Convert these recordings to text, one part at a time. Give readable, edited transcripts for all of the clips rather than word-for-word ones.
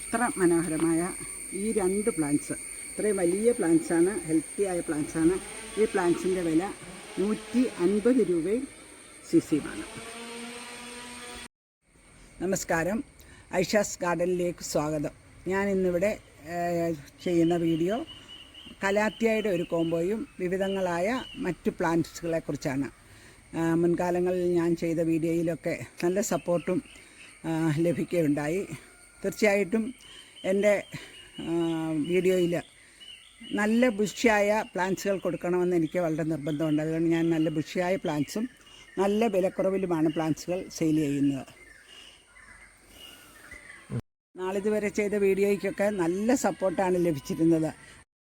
ഇത്ര മനോഹരമായ ഈ രണ്ട് പ്ലാന്റ്സ്, ഇത്രയും വലിയ പ്ലാന്റ്സാണ്, ഹെൽത്തിയായ പ്ലാന്റ്സാണ്. ഈ പ്ലാന്റ്സിൻ്റെ വില 150 രൂപയും സിസിയുമാണ്. നമസ്കാരം, ഐഷാസ് ഗാർഡനിലേക്ക് സ്വാഗതം. ഞാൻ ഇന്നിവിടെ ചെയ്യുന്ന വീഡിയോ കലാത്തിയയുടെ ഒരു കോംബോയും വിവിധങ്ങളായ മറ്റു പ്ലാന്റ്സുകളെക്കുറിച്ചാണ്. മുൻകാലങ്ങളിൽ ഞാൻ ചെയ്ത വീഡിയോയിലൊക്കെ നല്ല സപ്പോർട്ടും ലഭിക്കുകയുണ്ടായി. തീർച്ചയായിട്ടും എൻ്റെ വീഡിയോയിൽ നല്ല ബുഷിയായ പ്ലാന്റ്സുകൾ കൊടുക്കണമെന്ന് എനിക്ക് വളരെ നിർബന്ധമുണ്ട്. അതുകൊണ്ട് ഞാൻ നല്ല ബുഷിയായ പ്ലാന്റ്സും നല്ല വിലക്കുറവിലുമാണ് പ്ലാന്റ്സുകൾ സെയിൽ ചെയ്യുന്നത്. നാളിതുവരെ ചെയ്ത വീഡിയോയ്ക്കൊക്കെ നല്ല സപ്പോർട്ടാണ് ലഭിച്ചിരുന്നത്.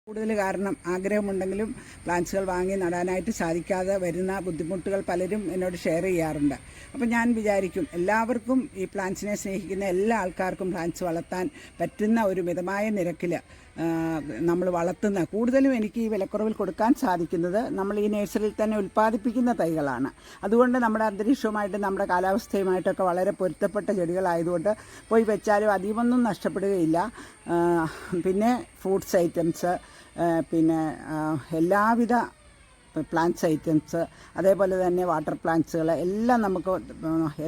കൂടുതൽ കാരണം ആഗ്രഹമുണ്ടെങ്കിലും പ്ലാന്റ്സുകൾ വാങ്ങി നടാനായിട്ട് സാധിക്കാതെ വരുന്ന ബുദ്ധിമുട്ടുകൾ പലരും എന്നോട് ഷെയർ ചെയ്യാറുണ്ട്. അപ്പോൾ ഞാൻ വിചാരിക്കും, എല്ലാവർക്കും ഈ പ്ലാന്റ്സിനെ സ്നേഹിക്കുന്ന എല്ലാ ആൾക്കാർക്കും പ്ലാന്റ്സ് വളർത്താൻ പറ്റുന്ന ഒരു മിതമായ നിരക്കിൽ നമ്മൾ വളർത്തുന്ന, കൂടുതലും എനിക്ക് ഈ വിലക്കുറവിൽ കൊടുക്കാൻ സാധിക്കുന്നത് നമ്മൾ ഈ നഴ്സറിയിൽ തന്നെ ഉൽപ്പാദിപ്പിക്കുന്ന തൈകളാണ്. അതുകൊണ്ട് നമ്മുടെ അന്തരീക്ഷവുമായിട്ട് നമ്മുടെ കാലാവസ്ഥയുമായിട്ടൊക്കെ വളരെ പൊരുത്തപ്പെട്ട ചെടികളായതുകൊണ്ട് പോയി വെച്ചാലും അധികമൊന്നും നഷ്ടപ്പെടുകയില്ല. പിന്നെ ഫ്രൂട്ട്സ് ഐറ്റംസ്, പിന്നെ എല്ലാവിധ പ്ലാന്റ്സ് ഐറ്റംസ്, അതേപോലെ തന്നെ വാട്ടർ പ്ലാന്റ്സുകൾ എല്ലാം നമുക്ക്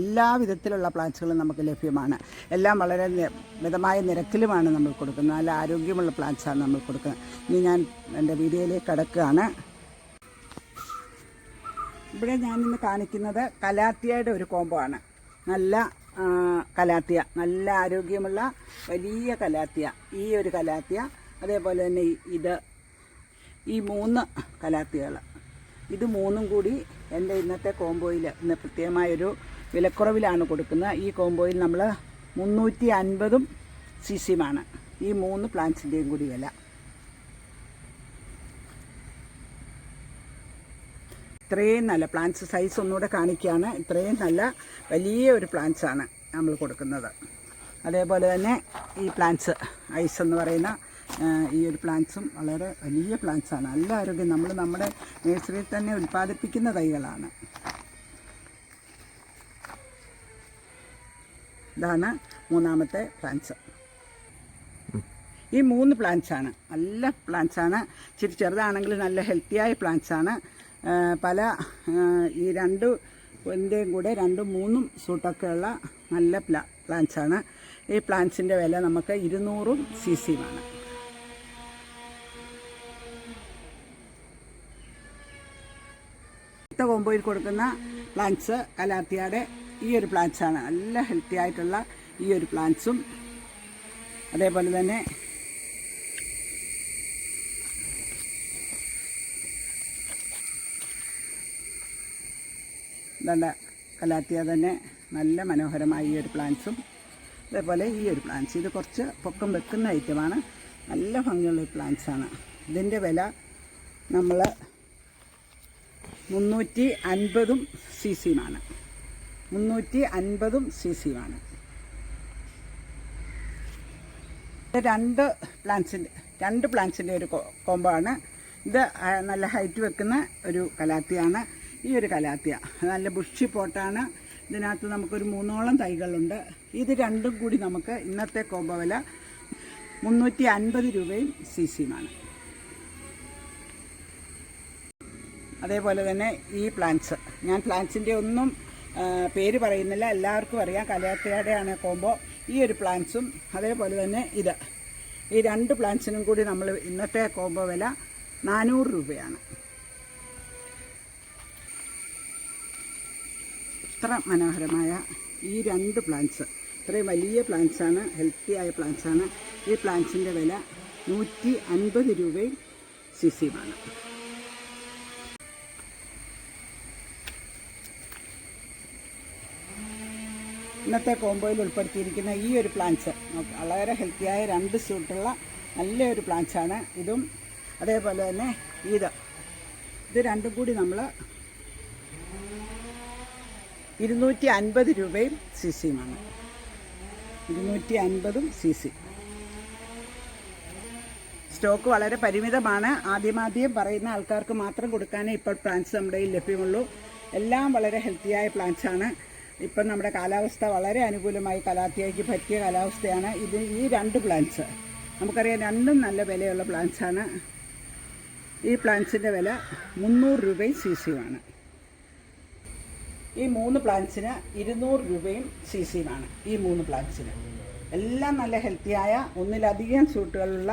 എല്ലാ വിധത്തിലുള്ള പ്ലാന്റ്സുകളും നമുക്ക് ലഭ്യമാണ്. എല്ലാം വളരെ മിതമായ നിരക്കിലുമാണ് നമ്മൾ കൊടുക്കുന്നത്. നല്ല ആരോഗ്യമുള്ള പ്ലാന്റ്സാണ് നമ്മൾ കൊടുക്കുന്നത്. ഇനി ഞാൻ എൻ്റെ വീഡിയോയിലേക്ക് കടക്കുകയാണ്. ഇവിടെ ഞാനിന്ന് കാണിക്കുന്നത് കലാത്തിയയുടെ ഒരു കോംബോ ആണ്. നല്ല കലാത്തിയ, നല്ല ആരോഗ്യമുള്ള വലിയ കലാത്തിയ, ഈ ഒരു കലാത്തിയ, അതേപോലെ തന്നെ ഈ 3 കലാത്തിയകൾ, ഇത് 3ഉം കൂടി എൻ്റെ ഇന്നത്തെ കോംബോയിൽ ഇന്ന് പ്രത്യേകമായൊരു വിലക്കുറവിലാണ് കൊടുക്കുന്നത്. ഈ കോംബോയിൽ നമ്മൾ 350 സിസിയുമാണ് ഈ 3 പ്ലാന്റ്സിൻ്റെയും കൂടി വില. ഇത്രയും നല്ല പ്ലാന്റ്സ്, സൈസ് ഒന്നുകൂടെ കാണിക്കുകയാണ്. ഇത്രയും നല്ല വലിയ ഒരു പ്ലാന്റ്സാണ് നമ്മൾ കൊടുക്കുന്നത്. അതേപോലെ തന്നെ ഈ പ്ലാന്റ്സ്, ഐസ് എന്ന് പറയുന്ന ഈ ഒരു പ്ലാന്റ്സും വളരെ വലിയ പ്ലാന്റ്സാണ്. നല്ല ആരോഗ്യം, നമ്മൾ നമ്മുടെ നഴ്സറിയിൽ തന്നെ ഉൽപ്പാദിപ്പിക്കുന്ന തൈകളാണ്. ഇതാണ് 3ാമത്തെ പ്ലാന്റ്സ്. ഈ 3 പ്ലാന്റ്സാണ്, നല്ല പ്ലാന്റ്സാണ്. ഇച്ചിരി ചെറുതാണെങ്കിലും നല്ല ഹെൽത്തിയായ പ്ലാന്റ്സാണ്. പല ഈ 2ൻ്റെയും കൂടെ 2ഉം 3ഉം സൂട്ടൊക്കെയുള്ള നല്ല പ്ലാന്റ്സാണ്. ഈ പ്ലാന്റ്സിൻ്റെ വില നമുക്ക് 200 സിസിയുമാണ്. കോംബോയിൽ കൊടുക്കുന്ന പ്ലാന്റ്സ് കലാത്തിയയുടെ ഈ ഒരു പ്ലാന്റ്സാണ്. നല്ല ഹെൽത്തി ആയിട്ടുള്ള ഈ ഒരു പ്ലാന്റ്സും, അതേപോലെ തന്നെ ഇതുണ്ട് കലാത്തിയ തന്നെ നല്ല മനോഹരമായ ഈ ഒരു പ്ലാന്റ്സും, അതേപോലെ ഈ ഒരു പ്ലാന്റ്സ്, ഇത് കുറച്ച് പൊക്കം വെക്കുന്ന ഐറ്റമാണ്. നല്ല ഭംഗിയുള്ള ഒരു പ്ലാന്റ്സാണ്. ഇതിൻ്റെ വില നമ്മൾ 350 സിസിയുമാണ്. 350 സിസിയുമാണ്. 2 പ്ലാന്റ്സിൻ്റെ ഒരു കോംബോ ആണ് ഇത്. നല്ല ഹൈറ്റ് വെക്കുന്ന ഒരു കലാത്തിയാണ് ഈ ഒരു കലാത്തിയ. നല്ല ബുഷി പോട്ടാണ്. ഇതിനകത്ത് നമുക്കൊരു 3ഓളം തൈകളുണ്ട്. ഇത് 2ഉം കൂടി നമുക്ക് ഇന്നത്തെ കോംബോ വില 350 രൂപയും സിസിയുമാണ്. അതേപോലെ തന്നെ ഈ പ്ലാന്റ്സ്, ഞാൻ പ്ലാന്റ്സിൻ്റെ ഒന്നും പേര് പറയുന്നില്ല, എല്ലാവർക്കും അറിയാം. കലാത്തിയയുടെയാണ് കോംബോ. ഈ ഒരു പ്ലാന്റ്സും അതേപോലെ തന്നെ ഈ 2 പ്ലാന്റ്സിനും കൂടി നമ്മൾ ഇന്നത്തെ കോംബോ വില 400 രൂപയാണ്. ഇത്ര മനോഹരമായ ഈ 2 പ്ലാന്റ്സ്, ഇത്രയും വലിയ പ്ലാന്റ്സാണ്, ഹെൽത്തിയായ പ്ലാന്റ്സാണ്. ഈ പ്ലാന്റ്സിൻ്റെ വില 150 രൂപയും സിസിയുമാണ്. ഇന്നത്തെ കോംബോയിൽ ഉൾപ്പെടുത്തിയിരിക്കുന്ന ഈ ഒരു പ്ലാന്റ്സ് വളരെ ഹെൽത്തിയായ 2 സൂട്ടുള്ള നല്ലൊരു പ്ലാന്റ്സാണ്. ഇതും അതേപോലെ തന്നെ ഇത് 2ഉം കൂടി നമ്മൾ 250 രൂപയും സിസിയുമാണ്. 250 സിസി. സ്റ്റോക്ക് വളരെ പരിമിതമാണ്. ആദ്യം പറയുന്ന ആൾക്കാർക്ക് മാത്രം കൊടുക്കാനേ ഇപ്പോൾ പ്ലാന്റ്സ് നമ്മുടെ കയ്യിൽ ലഭ്യമുള്ളൂ. എല്ലാം വളരെ ഹെൽത്തിയായ പ്ലാന്റ്സാണ്. ഇപ്പം നമ്മുടെ കാലാവസ്ഥ വളരെ അനുകൂലമായി കലാത്തിയയ്ക്ക് പറ്റിയ കാലാവസ്ഥയാണ്. ഈ 2 പ്ലാന്റ്സ് നമുക്കറിയാം, രണ്ടും നല്ല വിലയുള്ള പ്ലാന്റ്സാണ്. ഈ പ്ലാന്റ്സിൻ്റെ വില 300 രൂപയും CC-യുമാണ്. ഈ 3 പ്ലാന്റ്സിന് 200 രൂപയും CC-യുമാണ്. ഈ 3 പ്ലാന്റ്സിന് എല്ലാം നല്ല ഹെൽത്തിയായ, ഒന്നിലധികം സൂട്ടുകളുള്ള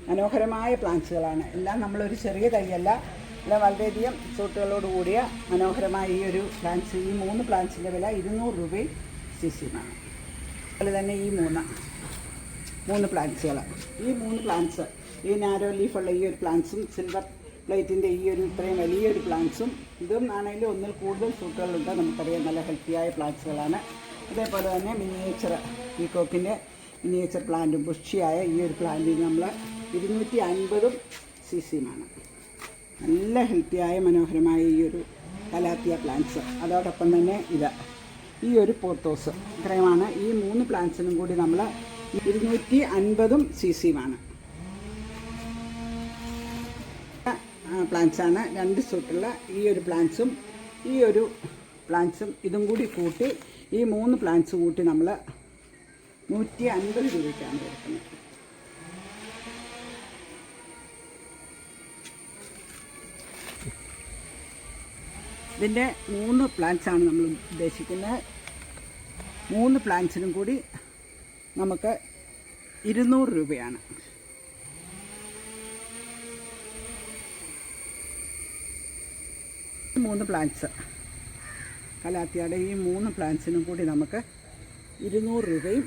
മനോഹരമായ പ്ലാന്റ്സുകളാണ്. എല്ലാം നമ്മളൊരു ചെറിയ തൈയല്ല, എല്ലാം വളരെയധികം സൂട്ടുകളോട് കൂടിയ മനോഹരമായ ഈ ഒരു പ്ലാന്റ്സ്. ഈ 3 പ്ലാന്റ്സിൻ്റെ വില 200 രൂപയും CC-യുമാണ്. അതുപോലെ തന്നെ ഈ 3 പ്ലാന്റ്സുകൾ, ഈ 3 പ്ലാന്റ്സ്, ഈ നാരോ ലീഫുള്ള ഈ ഒരു പ്ലാന്റ്സും സിൽവർ പ്ലേറ്റിൻ്റെ ഈ ഒരു ഇത്രയും വലിയൊരു പ്ലാന്റ്സും, ഇതും ആണെങ്കിലും ഒന്നിൽ കൂടുതൽ സൂട്ടുകളുണ്ട്. നമുക്കറിയാം, നല്ല ഹെൽത്തിയായ പ്ലാന്റ്സുകളാണ്. അതേപോലെ തന്നെ മിനിയേച്ചർ പീകോക്കിൻ്റെ മിനിയേച്ചർ പ്ലാന്റും ബുഷിയായ ഈ ഒരു പ്ലാന്റിന് നമ്മൾ 250 CC-യുമാണ്. നല്ല ഹെൽത്തിയായ മനോഹരമായ ഈ ഒരു കലാത്തിയ പ്ലാന്റ്സ്. അതോടൊപ്പം തന്നെ ഈ ഒരു പോത്തോസ്, ഇത്രയുമാണ്. ഈ 3 പ്ലാന്റ്സിനും കൂടി നമ്മൾ 250 CC-യുമാണ്. പ്ലാന്റ്സാണ് 2 സൂട്ടുള്ള ഈ ഒരു പ്ലാന്റ്സും ഈ ഒരു പ്ലാന്റ്സും ഇതും കൂടി കൂട്ടി, ഈ 3 പ്ലാന്റ്സ് കൂട്ടി നമ്മൾ 150 രൂപയ്ക്കാണ് കൊടുക്കുന്നത്. ഇതിൻ്റെ 3 പ്ലാന്റ്സാണ് നമ്മൾ ഉദ്ദേശിക്കുന്നത്. 3 പ്ലാന്റ്സിനും കൂടി നമുക്ക് 200 രൂപയാണ്. ഈ 3 പ്ലാന്റ്സ്, കലാത്തിയുടെ ഈ 3 പ്ലാന്റ്സിനും കൂടി നമുക്ക് 200 രൂപയും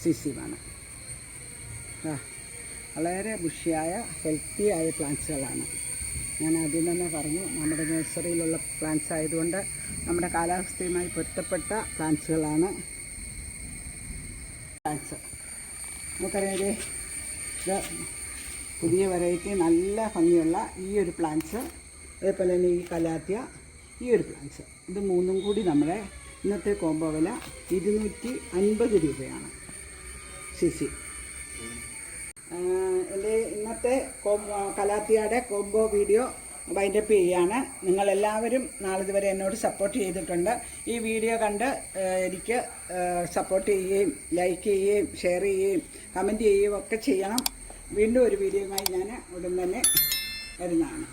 CC-യുമാണ്. വളരെ ബുഷിയായ ഹെൽത്തിയായ പ്ലാന്റ്സുകളാണ്. ഞാൻ ആദ്യം തന്നെ പറഞ്ഞു, നമ്മുടെ നഴ്സറിയിലുള്ള പ്ലാന്റ്സ് ആയതുകൊണ്ട് നമ്മുടെ കാലാവസ്ഥയുമായി പൊരുത്തപ്പെട്ട പ്ലാന്റ്സുകളാണ് പ്ലാന്റ്സ്. നമുക്കറിയാം, ഇത് പുതിയ വെറൈറ്റി നല്ല ഭംഗിയുള്ള ഈ ഒരു പ്ലാന്റ്സ്, അതേപോലെ തന്നെ ഈ കലാത്തിയ ഈ ഒരു പ്ലാന്റ്സ്, ഇത് 3ഉം കൂടി നമ്മുടെ ഇന്നത്തെ കോംബോ വില 250 രൂപയാണ് CC. എൻ്റെ ഇന്നത്തെ കലാത്തിയുടെ കോംബോ വീഡിയോ വൈൻഡപ്പ് ചെയ്യുകയാണ്. നിങ്ങളെല്ലാവരും നാളിതുവരെ എന്നോട് സപ്പോർട്ട് ചെയ്തിട്ടുണ്ട്. ഈ വീഡിയോ കണ്ട് എനിക്ക് സപ്പോർട്ട് ചെയ്യുകയും ലൈക്ക് ചെയ്യുകയും ഷെയർ ചെയ്യുകയും കമൻറ്റ് ചെയ്യുകയും ഒക്കെ ചെയ്യണം. വീണ്ടും ഒരു വീഡിയോയുമായി ഞാൻ ഉടൻ തന്നെ വരുന്നതാണ്.